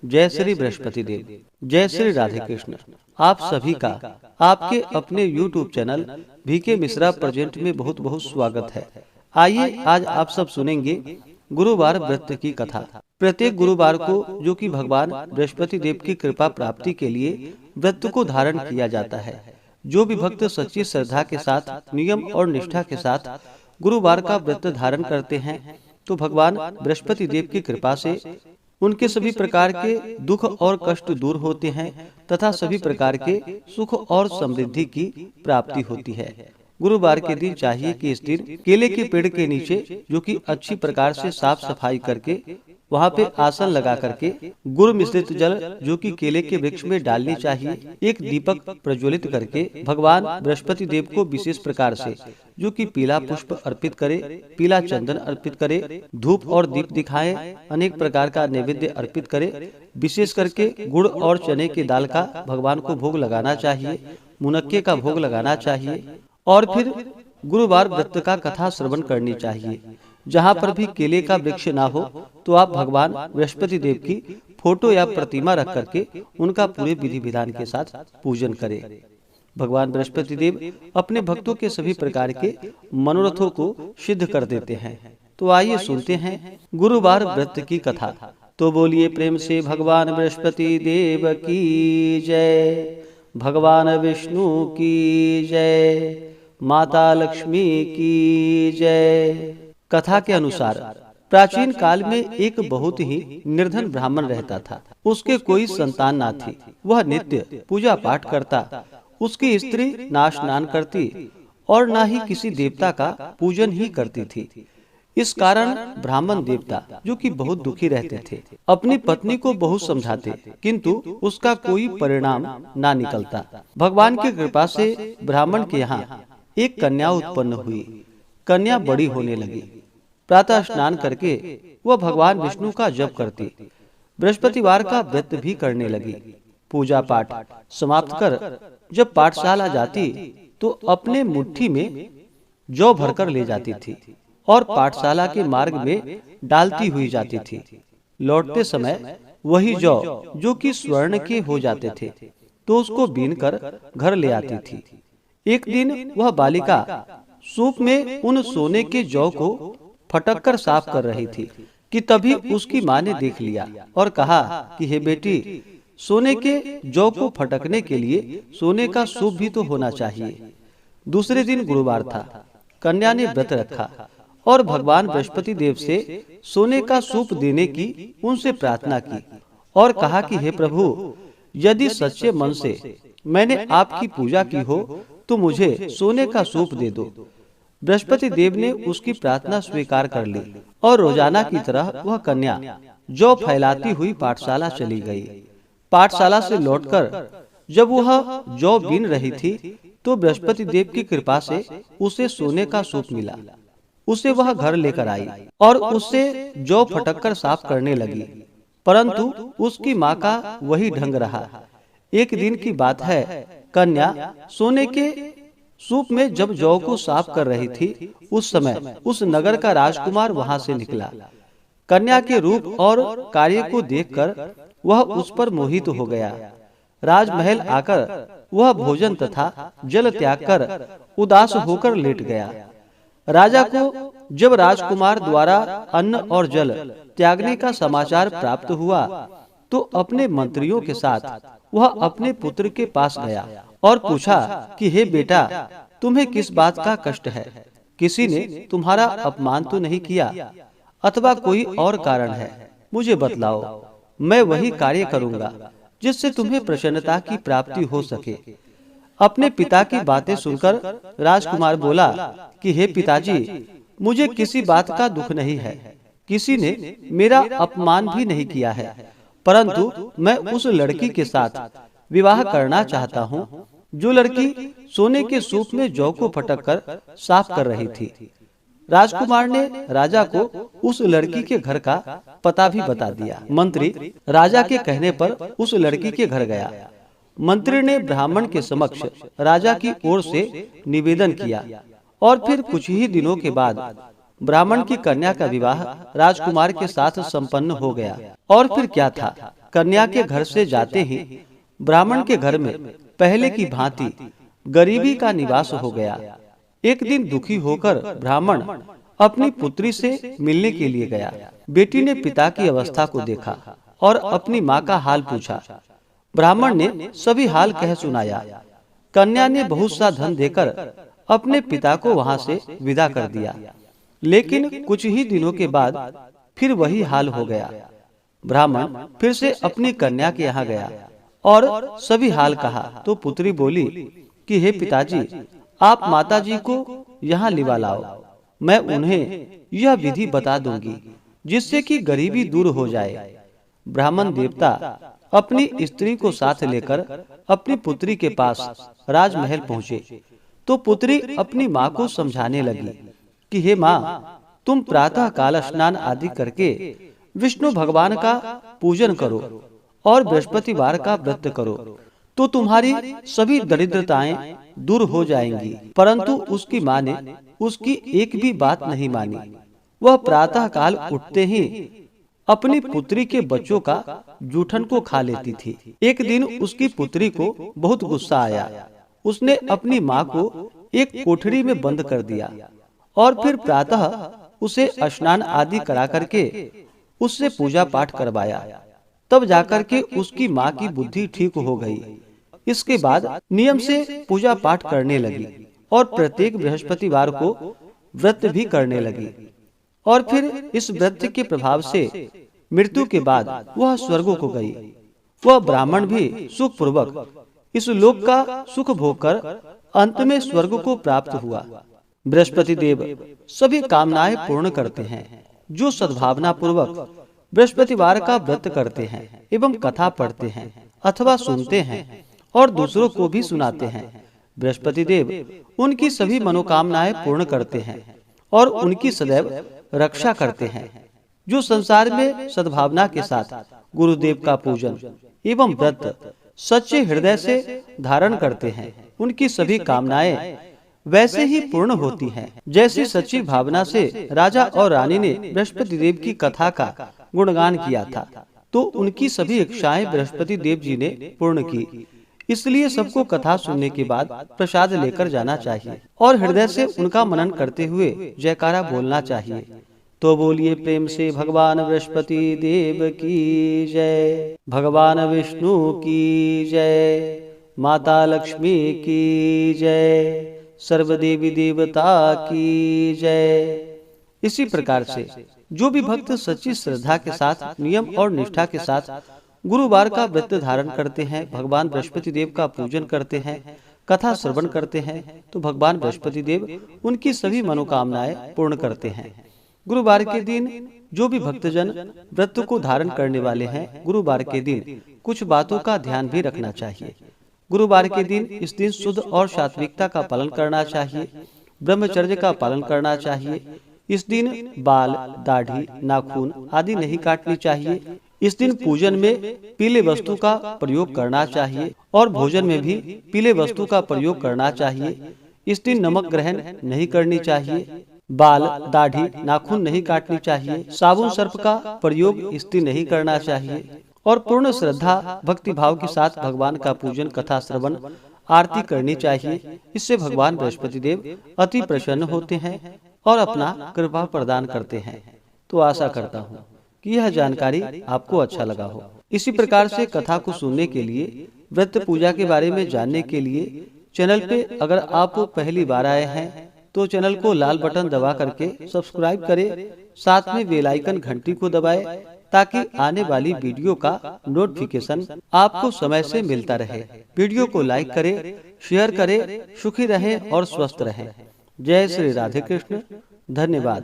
जय श्री बृहस्पति देव। जय श्री राधे कृष्ण। आप सभी का आपके अपने YouTube channel VK Mishra present में बहुत बहुत स्वागत है। आइए आज आप सब सुनेंगे गुरुवार व्रत की कथा। प्रत्येक गुरुवार को जो कि भगवान बृहस्पति देव की कृपा प्राप्ति के लिए व्रत को धारण किया जाता है। जो भी भक्त सच्ची श्रद्धा के साथ नियम और निष्ठा के साथ गुरुवार का व्रत धारण करते हैं तो भगवान बृहस्पति देव की कृपा से उनके सभी प्रकार के दुख और कष्ट दूर होते हैं तथा सभी प्रकार के सुख और समृद्धि की प्राप्ति होती है। गुरुवार के दिन चाहिए कि इस दिन केले के पेड़ के नीचे जो कि अच्छी प्रकार से साफ सफाई करके वहाँ पे आसन लगा करके गुड़ मिश्रित जल जो कि केले के वृक्ष में डालनी चाहिए। एक दीपक प्रज्वलित करके भगवान बृहस्पति देव को विशेष प्रकार से जो कि पीला पुष्प अर्पित करे, पीला चंदन अर्पित करे, धूप और दीप दिखाए, अनेक प्रकार का नैवेद्य अर्पित करे। विशेष करके गुड़ और चने की दाल का भगवान को भोग लगाना चाहिए, मुनक्के का भोग लगाना चाहिए और फिर गुरुवार व्रत का कथा श्रवण करनी चाहिए। जहाँ पर भी केले का वृक्ष ना हो तो आप भगवान बृहस्पति देव की फोटो या प्रतिमा रख करके उनका पूरे विधि विधान के साथ पूजन करें। भगवान बृहस्पति देव अपने भक्तों के सभी प्रकार के मनोरथों को सिद्ध कर देते हैं। तो आइए सुनते हैं गुरुवार व्रत की कथा। तो बोलिए प्रेम से भगवान बृहस्पति देव की जय, भगवान विष्णु की जय, माता लक्ष्मी की जय। कथा के अनुसार प्राचीन काल में एक बहुत ही निर्धन ब्राह्मण रहता था। उसके कोई संतान ना थी। वह नित्य पूजा पाठ करता। उसकी स्त्री ना स्नान करती और ना ही किसी देवता का पूजन ही करती थी। इस कारण ब्राह्मण देवता जो कि बहुत दुखी रहते थे, अपनी पत्नी को बहुत समझाते किंतु उसका कोई परिणाम ना निकलता। भगवान की कृपा से ब्राह्मण के यहाँ एक कन्या उत्पन्न हुई। कन्या बड़ी होने लगी। प्रातः स्नान करके वह भगवान विष्णु का जप करती, बृहस्पतिवार का व्रत भी करने लगी। पूजा पाठ समाप्त कर जब पाठशाला जाती तो अपने मुट्ठी में जौ भरकर ले जाती थी और पाठशाला के मार्ग में डालती हुई जाती थी। लौटते समय वही जौ जो कि स्वर्ण के हो जाते थे तो उसको बीन कर घर ले आती थी। एक दिन वह बालिका सूप में उन सोने के जौ को फटक कर साफ कर रही थी कि तभी उसकी माँ ने देख लिया और कहा कि हे बेटी, सोने के जौ को फटकने के लिए सोने का सूप भी तो होना चाहिए। दूसरे दिन गुरुवार था। कन्या ने व्रत रखा और भगवान बृहस्पति देव से सोने का सूप देने की उनसे प्रार्थना की और कहा कि हे प्रभु, यदि सच्चे मन से मैंने आपकी पूजा की हो तो मुझे सोने का सूप दे दो। बृहस्पति देव ने उसकी प्रार्थना स्वीकार कर ली और रोजाना की तरह वह कन्या जौ फैलाती हुई पाठशाला चली गई। पाठशाला से लौटकर जब वह जौ बीन रही थी तो बृहस्पति देव की कृपा से उसे सोने का सूप मिला। उसे वह घर लेकर आई और उससे जौ फटककर साफ करने लगी, परंतु उसकी माँ का वही ढंग रहा। एक दिन की बात है, कन्या सोने के सूप में जब जौ को साफ कर रही थी उस समय उस नगर का राजकुमार वहां से निकला। कन्या के रूप और कार्य को देखकर वह उस पर मोहित हो गया। राजमहल आकर वह भोजन तथा जल त्याग कर उदास होकर लेट गया। राजा को जब राजकुमार द्वारा अन्न और जल त्यागने का समाचार प्राप्त हुआ तो अपने मंत्रियों के साथ वह अपने पुत्र के पास गया और पूछा कि हे बेटा, तुम्हें किस बात का कष्ट है? किसी ने तुम्हारा अपमान तो नहीं किया अथवा कोई और कारण है? मुझे बतलाओ, मैं वही कार्य करूंगा जिससे तुम्हें प्रसन्नता की प्राप्ति हो सके। अपने पिता की बातें सुनकर राजकुमार बोला कि हे पिताजी, मुझे किसी बात का दुख नहीं है। किसी ने मेरा अपमान भी नहीं किया है, परंतु मैं उस लड़की के साथ विवाह करना चाहता हूँ जो लड़की सोने के सूप में जौ को फटक कर साफ कर रही थी। राजकुमार ने राजा को उस लड़की के घर का पता भी बता दिया। मंत्री राजा के कहने पर उस लड़की के घर गया। मंत्री ने ब्राह्मण के समक्ष राजा की ओर से निवेदन किया और फिर कुछ ही दिनों के बाद ब्राह्मण की कन्या का विवाह राजकुमार के साथ संपन्न हो गया। और फिर क्या था, कन्या के घर से जाते ही ब्राह्मण के घर में पहले की भांति गरीबी का निवास हो गया। एक दिन दुखी होकर ब्राह्मण अपनी पुत्री से मिलने के लिए गया। बेटी ने पिता की अवस्था को देखा और अपनी माँ का हाल पूछा। ब्राह्मण ने सभी हाल कह सुनाया। कन्या ने बहुत सा धन देकर अपने पिता को वहां से विदा कर दिया। लेकिन कुछ ही दिनों के बाद फिर वही हाल हो गया। ब्राह्मण फिर से अपनी कन्या के यहाँ गया और सभी हाल कहा तो पुत्री बोली कि हे पिताजी, आप माताजी को यहाँ लिवा लाओ। मैं उन्हें यह विधि बता दूंगी जिससे कि गरीबी दूर हो जाए। ब्राह्मण देवता अपनी स्त्री को साथ लेकर अपनी पुत्री के पास राजमहल पहुँचे तो पुत्री अपनी माँ को समझाने लगी कि हे माँ, तुम प्रातः काल स्नान आदि करके विष्णु भगवान का पूजन करो और बृहस्पतिवार का व्रत करो तो तुम्हारी सभी दरिद्रताएं दूर हो जाएंगी। परंतु उसकी माँ ने उसकी एक भी बात नहीं मानी। वह प्रातः काल उठते ही अपनी पुत्री के बच्चों का जूठन को खा लेती थी। एक दिन उसकी पुत्री को बहुत गुस्सा आया। उसने अपनी माँ को एक कोठरी में बंद कर दिया और फिर प्रातः उसे स्नान आदि करा करके उससे पूजा पाठ करवाया। तब जाकर के उसकी माँ की बुद्धि ठीक हो गई। इसके बाद नियम से पूजा पाठ करने लगी और प्रत्येक बृहस्पतिवार को व्रत भी करने लगी। और फिर इस व्रत के प्रभाव से मृत्यु के बाद वह स्वर्ग को गई। वह ब्राह्मण भी सुख पूर्वक इस लोक का सुख भोग कर अंत में स्वर्ग को प्राप्त हुआ। बृहस्पति देव सभी कामनाएं पूर्ण करते हैं। जो सद्भावना पूर्वक बृहस्पतिवार का व्रत करते हैं एवं कथा पढ़ते हैं अथवा सुनते हैं और दूसरों को भी सुनाते हैं, बृहस्पति देव उनकी सभी मनोकामनाएं पूर्ण करते हैं और उनकी सदैव रक्षा करते हैं। जो संसार में सद्भावना के साथ गुरुदेव का पूजन एवं व्रत सच्चे हृदय से धारण करते हैं, उनकी सभी कामनाएं वैसे ही पूर्ण होती हैं जैसी सच्ची भावना से राजा और रानी ने बृहस्पति देव की कथा का गुणगान किया था तो उनकी सभी इच्छाएं बृहस्पति देव जी ने पूर्ण की। इसलिए सबको कथा सुनने के बाद प्रसाद लेकर जाना चाहिए और हृदय से उनका मनन करते हुए जयकारा बोलना चाहिए। तो बोलिए प्रेम से भगवान बृहस्पति देव की जय, भगवान विष्णु की जय, माता लक्ष्मी की जय, सर्वदेवी देवता की जय। इसी प्रकार से जो भी भक्त सच्ची श्रद्धा के साथ नियम और निष्ठा के साथ गुरुवार का व्रत धारण करते हैं, भगवान बृहस्पति देव का पूजन करते हैं, कथा श्रवण करते हैं तो भगवान बृहस्पति देव उनकी सभी मनोकामनाएं पूर्ण करते हैं। गुरुवार के दिन जो भी भक्तजन व्रत को धारण करने वाले हैं, गुरुवार के दिन कुछ बातों का ध्यान भी रखना चाहिए। गुरुवार के दिन इस दिन शुद्ध और सात्विकता का पालन करना चाहिए, ब्रह्मचर्य का पालन करना चाहिए। इस दिन बाल, दाढ़ी, नाखून आदि नहीं काटनी चाहिए। इस दिन पूजन में पीले वस्तु का प्रयोग करना चाहिए और भोजन में भी पीले वस्तु का प्रयोग करना चाहिए। इस दिन नमक ग्रहण नहीं करनी चाहिए, बाल, दाढ़ी, नाखून नहीं काटनी चाहिए, साबुन सर्प का प्रयोग इस दिन नहीं करना चाहिए और पूर्ण श्रद्धा भक्ति भाव के साथ भगवान का पूजन, कथा श्रवण, आरती करनी चाहिए। इससे भगवान बृहस्पति देव अति प्रसन्न होते हैं और अपना कृपा प्रदान करते हैं। तो आशा करता हूँ कि यह जानकारी आपको अच्छा लगा हो। इसी प्रकार से कथा को सुनने के लिए, व्रत पूजा के बारे में जानने के लिए चैनल पे अगर आप पहली बार आए हैं तो चैनल को लाल बटन दबा करके सब्सक्राइब करें, साथ में बेल आइकन घंटी को दबाएं ताकि आने वाली वीडियो का नोटिफिकेशन आपको समय से मिलता रहे। वीडियो को लाइक करें, शेयर करें, सुखी रहें और स्वस्थ रहें। जय श्री राधे कृष्ण। धन्यवाद।